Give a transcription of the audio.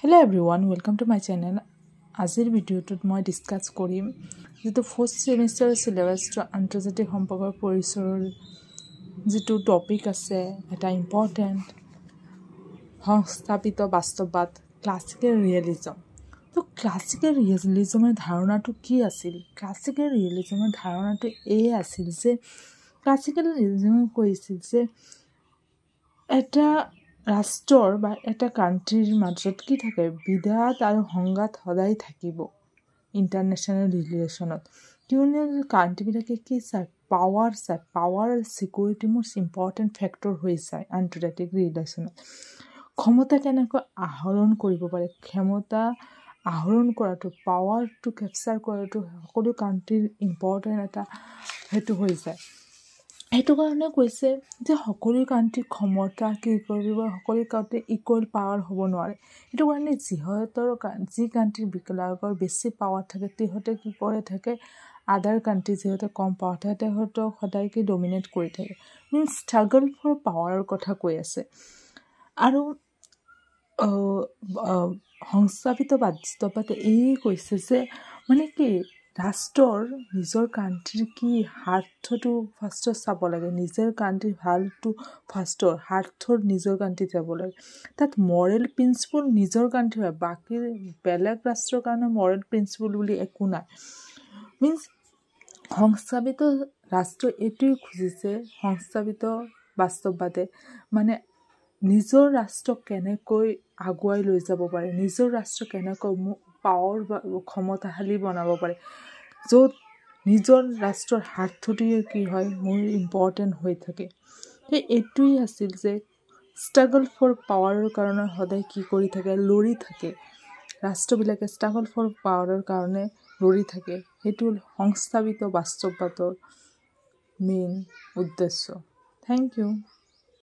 Hello everyone, welcome to my channel. আজিৰ ভিডিঅ'টোত মই ডিসকাস কৰিম যেটো ফাৰ্স্ট সেমিস্টাৰ সিলেবাসটো আন্তৰ্জাতিক সম্পৰ্কৰ পৰিচয়ৰ যেটো টপিক আছে এটা ইম্পৰ্টেন্ট সংস্থাপিত বাস্তৱবাদ ক্লাসিক্যাল ৰিয়েলিজম তো ক্লাসিক্যাল ৰিয়েলিজমৰ ধাৰণাটো কি আছিল ক্লাসিক্যাল ৰিয়েলিজমৰ ধাৰণাটো এই আছিল যে ক্লাসিক্যাল ৰিয়েলিজম কৈছিল যে এটা ৰাষ্ট্ৰৰ বা এটা কান্ট্ৰিৰ মাজত কি থাকে বিবাদ আৰু সংঘাত সদায় থাকিব ইন্টাৰনেশ্যনেল ৰিলেচনত কিয়নো কান্ট্ৰিবিলাকে কি চাই পাৱাৰ আৰু সিকিউৰিটি মোষ্ট ইম্পৰ্টেন্ট ফেক্টৰ হৈ যায় আন্তৰ্জাতিক ৰিলেচনত ক্ষমতা কেনেকৈ আহৰণ কৰিব পাৰে ক্ষমতা আহৰণ কৰাটো পাৱাৰটো কেপচাৰ কৰাটো সকলো কান্ট্ৰিৰ ইম্পৰ্টেন্ট এটা হেতু হৈ যায় এটো কাৰণে কৈছে যে সকলো কান্ট্ৰি ক্ষমতা কি কৰিব সকলো কান্ট্ৰি ইকুৱেল পাৱাৰ হ'ব নোৱাৰে এটো কাৰণে যি কান্ট্ৰি বিকলাগৰ বেছি পাৱাৰ থাকে তেহতে কি কৰে থাকে আদাৰ কান্ট্ৰি যেহতে কম পাৱাৰ থাকে তেহতে সদায় কি ডমিনেট কৰি থাকে মিন্স স্ট্ৰাগল ফৰ পাৱাৰৰ কথা কৈ আছে আৰু সংস্থাপিত বাস্তৱত এই কৈছে যে মানে কি ৰাষ্ট্ৰৰ নিজৰ কান্ট্ৰিৰ কি হাৰ্টটো ফাৰ্ষ্টত চাব লাগে নিজৰ কান্ট্ৰিৰ ভালটো ফাৰ্ষ্টৰ হাৰ্টৰ নিজৰ কান্ট্ৰি যাব লাগে তাত মৰেল প্ৰিন্সিপল নিজৰ কান্ট্ৰি হয় বাকি বেলেগ ৰাষ্ট্ৰৰ কাৰণে মৰেল প্ৰিন্সিপল বুলি একো নাই মিন্স সংস্থাপিত ৰাষ্ট্ৰ এটোই খুজিছে সংস্থাপিত বাস্তৱবাদে মানে নিজৰ ৰাষ্ট্ৰ কেনেকৈ আগুৱাই লৈ যাব পাৰে নিজৰ ৰাষ্ট্ৰ কেনেকৈ পাৱাৰ বা ক্ষমতাশালী বনাব পাৰে য'ত নিজৰ ৰাষ্ট্ৰৰ হাতটোৱে কি হয় মোৰ ইম্পৰ্টেন্ট হৈ থাকে সেই এটোই আছিল যে স্ট্ৰাগল ফৰ পাৱাৰৰ কাৰণে সদায় কি কৰি থাকে লৰি থাকে ৰাষ্ট্ৰবিলাকে স্ট্ৰাগল ফৰ পাৱাৰৰ কাৰণে লৰি থাকে হেতু সংস্থাপিত বাস্তৱবাদৰ মেইন উদ্দেশ্য থ্যাংক ইউ